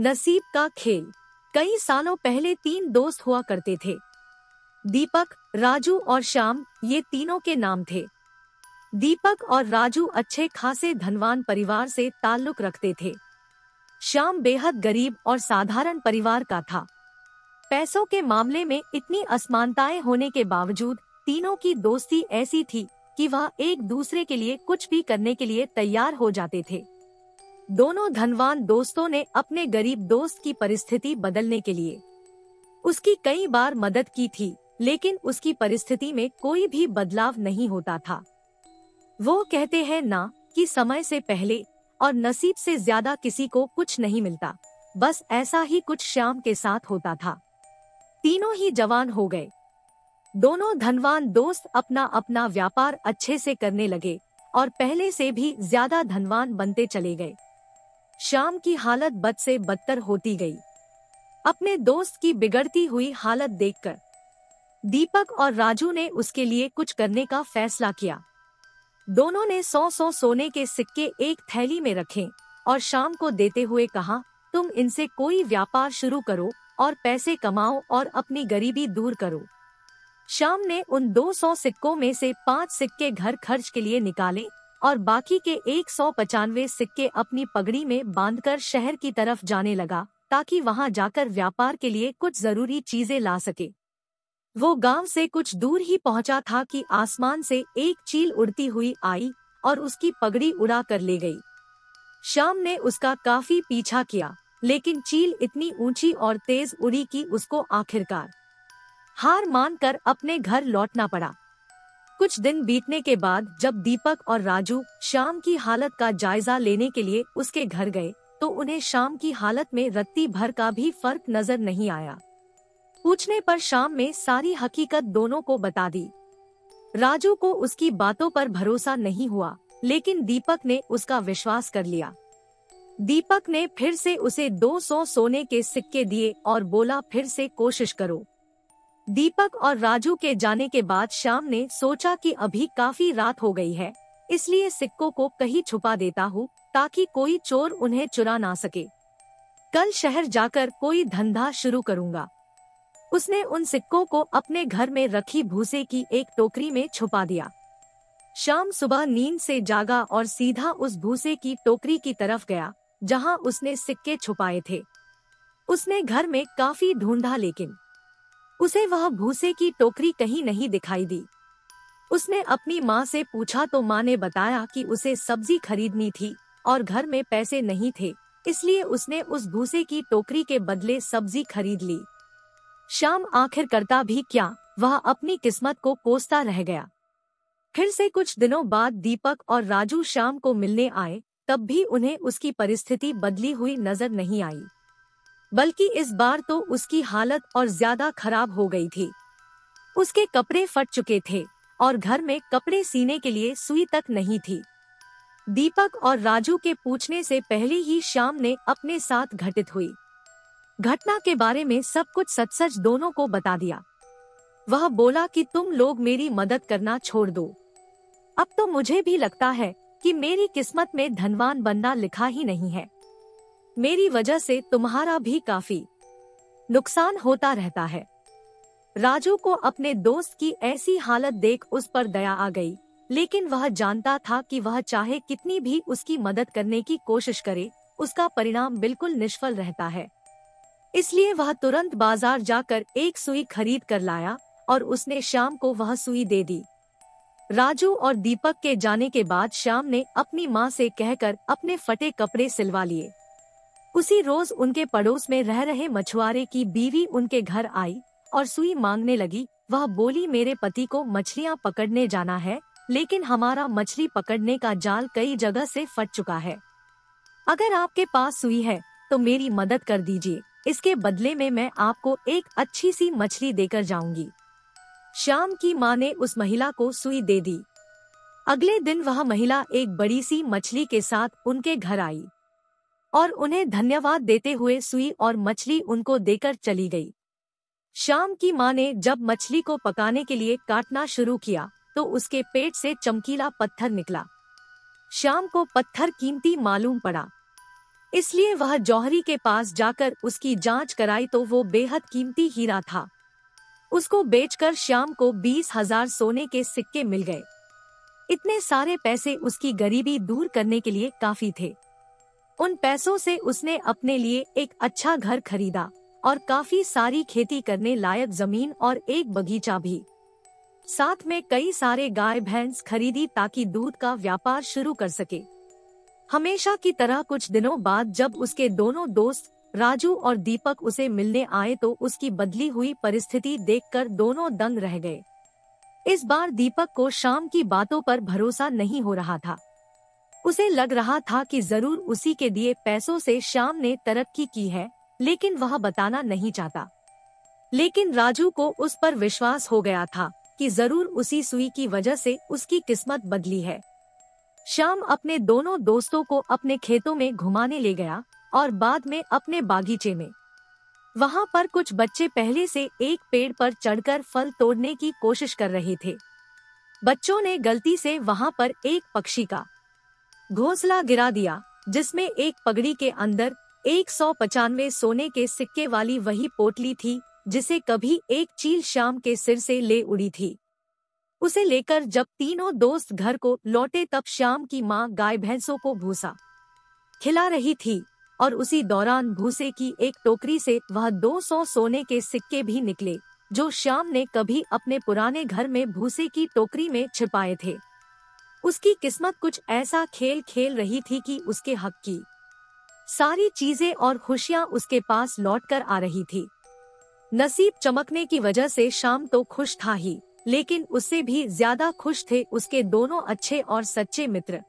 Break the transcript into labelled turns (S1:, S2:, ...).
S1: नसीब का खेल। कई सालों पहले तीन दोस्त हुआ करते थे। दीपक, राजू और श्याम, ये तीनों के नाम थे। दीपक और राजू अच्छे खासे धनवान परिवार से ताल्लुक रखते थे। श्याम बेहद गरीब और साधारण परिवार का था। पैसों के मामले में इतनी असमानताएं होने के बावजूद तीनों की दोस्ती ऐसी थी कि वह एक दूसरे के लिए कुछ भी करने के लिए तैयार हो जाते थे। दोनों धनवान दोस्तों ने अपने गरीब दोस्त की परिस्थिति बदलने के लिए उसकी कई बार मदद की थी, लेकिन उसकी परिस्थिति में कोई भी बदलाव नहीं होता था। वो कहते हैं ना कि समय से पहले और नसीब से ज्यादा किसी को कुछ नहीं मिलता। बस ऐसा ही कुछ श्याम के साथ होता था। तीनों ही जवान हो गए। दोनों धनवान दोस्त अपना अपना व्यापार अच्छे से करने लगे और पहले से भी ज्यादा धनवान बनते चले गए। श्याम की हालत बद से बदतर होती गई। अपने दोस्त की बिगड़ती हुई हालत देखकर दीपक और राजू ने उसके लिए कुछ करने का फैसला किया। दोनों ने 100 सोने के सिक्के एक थैली में रखे और श्याम को देते हुए कहा, तुम इनसे कोई व्यापार शुरू करो और पैसे कमाओ और अपनी गरीबी दूर करो। श्याम ने उन 200 सिक्कों में से 5 सिक्के घर खर्च के लिए निकाले और बाकी के 195 सिक्के अपनी पगड़ी में बांधकर शहर की तरफ जाने लगा, ताकि वहां जाकर व्यापार के लिए कुछ जरूरी चीजें ला सके। वो गांव से कुछ दूर ही पहुंचा था कि आसमान से एक चील उड़ती हुई आई और उसकी पगड़ी उड़ा कर ले गई। श्याम ने उसका काफी पीछा किया, लेकिन चील इतनी ऊंची और तेज उड़ी कि उसको आखिरकार हार मानकर अपने घर लौटना पड़ा। कुछ दिन बीतने के बाद जब दीपक और राजू श्याम की हालत का जायजा लेने के लिए उसके घर गए, तो उन्हें श्याम की हालत में रत्ती भर का भी फर्क नजर नहीं आया। पूछने पर श्याम ने सारी हकीकत दोनों को बता दी। राजू को उसकी बातों पर भरोसा नहीं हुआ, लेकिन दीपक ने उसका विश्वास कर लिया। दीपक ने फिर से उसे 200 सोने के सिक्के दिए और बोला, फिर से कोशिश करो। दीपक और राजू के जाने के बाद श्याम ने सोचा कि अभी काफी रात हो गई है, इसलिए सिक्कों को कहीं छुपा देता हूँ ताकि कोई चोर उन्हें चुरा ना सके। कल शहर जाकर कोई धंधा शुरू करूँगा। उसने उन सिक्कों को अपने घर में रखी भूसे की एक टोकरी में छुपा दिया। श्याम सुबह नींद से जागा और सीधा उस भूसे की टोकरी की तरफ गया जहाँ उसने सिक्के छुपाए थे। उसने घर में काफी ढूंढा, लेकिन उसे वह भूसे की टोकरी कहीं नहीं दिखाई दी। उसने अपनी माँ से पूछा तो माँ ने बताया कि उसे सब्जी खरीदनी थी और घर में पैसे नहीं थे, इसलिए उसने उस भूसे की टोकरी के बदले सब्जी खरीद ली। श्याम आखिर करता भी क्या, वह अपनी किस्मत को कोसता रह गया। फिर से कुछ दिनों बाद दीपक और राजू श्याम को मिलने आए, तब भी उन्हें उसकी परिस्थिति बदली हुई नजर नहीं आई, बल्कि इस बार तो उसकी हालत और ज्यादा खराब हो गई थी। उसके कपड़े फट चुके थे और घर में कपड़े सीने के लिए सुई तक नहीं थी। दीपक और राजू के पूछने से पहले ही श्याम ने अपने साथ घटित हुई घटना के बारे में सब कुछ सच सच दोनों को बता दिया। वह बोला कि तुम लोग मेरी मदद करना छोड़ दो। अब तो मुझे भी लगता है कि मेरी किस्मत में धनवान बनना लिखा ही नहीं है। मेरी वजह से तुम्हारा भी काफी नुकसान होता रहता है। राजू को अपने दोस्त की ऐसी हालत देख उस पर दया आ गई, लेकिन वह जानता था कि वह चाहे कितनी भी उसकी मदद करने की कोशिश करे, उसका परिणाम बिल्कुल निष्फल रहता है। इसलिए वह तुरंत बाजार जाकर एक सुई खरीद कर लाया और उसने श्याम को वह सुई दे दी। राजू और दीपक के जाने के बाद श्याम ने अपनी माँ से कहकर अपने फटे कपड़े सिलवा लिए। उसी रोज उनके पड़ोस में रह रहे मछुआरे की बीवी उनके घर आई और सुई मांगने लगी। वह बोली, मेरे पति को मछलियाँ पकड़ने जाना है, लेकिन हमारा मछली पकड़ने का जाल कई जगह से फट चुका है। अगर आपके पास सुई है तो मेरी मदद कर दीजिए, इसके बदले में मैं आपको एक अच्छी सी मछली देकर जाऊंगी। श्याम की माँ ने उस महिला को सुई दे दी। अगले दिन वह महिला एक बड़ी सी मछली के साथ उनके घर आई और उन्हें धन्यवाद देते हुए सुई और मछली उनको देकर चली गई। श्याम की माँ ने जब मछली को पकाने के लिए काटना शुरू किया तो उसके पेट से चमकीला पत्थर निकला। श्याम को पत्थर कीमती मालूम पड़ा। इसलिए वह जौहरी के पास जाकर उसकी जांच कराई तो वो बेहद कीमती हीरा था। उसको बेचकर श्याम को 20,000 सोने के सिक्के मिल गए। इतने सारे पैसे उसकी गरीबी दूर करने के लिए काफी थे। उन पैसों से उसने अपने लिए एक अच्छा घर खरीदा और काफी सारी खेती करने लायक जमीन और एक बगीचा भी। साथ में कई सारे गाय भैंस खरीदी ताकि दूध का व्यापार शुरू कर सके। हमेशा की तरह कुछ दिनों बाद जब उसके दोनों दोस्त राजू और दीपक उसे मिलने आए तो उसकी बदली हुई परिस्थिति देखकर दोनों दंग रह गए। इस बार दीपक को श्याम की बातों पर भरोसा नहीं हो रहा था। उसे लग रहा था कि जरूर उसी के दिए पैसों से श्याम ने तरक्की की है, लेकिन वह बताना नहीं चाहता। लेकिन राजू को उस पर विश्वास हो गया था कि जरूर उसी सुई की वजह से उसकी किस्मत बदली है। श्याम अपने दोनों दोस्तों को अपने खेतों में घुमाने ले गया और बाद में अपने बागीचे में। वहाँ पर कुछ बच्चे पहले से एक पेड़ पर चढ़कर फल तोड़ने की कोशिश कर रहे थे। बच्चों ने गलती से वहाँ पर एक पक्षी का घोंसला गिरा दिया, जिसमें एक पगड़ी के अंदर 195 सोने के सिक्के वाली वही पोटली थी जिसे कभी एक चील श्याम के सिर से ले उड़ी थी। उसे लेकर जब तीनों दोस्त घर को लौटे तब श्याम की माँ गाय भैंसों को भूसा खिला रही थी और उसी दौरान भूसे की एक टोकरी से वह 200 सोने के सिक्के भी निकले, जो श्याम ने कभी अपने पुराने घर में भूसे की टोकरी में छिपाए थे। उसकी किस्मत कुछ ऐसा खेल खेल रही थी कि उसके हक की सारी चीजें और खुशियां उसके पास लौटकर आ रही थी। नसीब चमकने की वजह से श्याम तो खुश था ही, लेकिन उससे भी ज्यादा खुश थे उसके दोनों अच्छे और सच्चे मित्र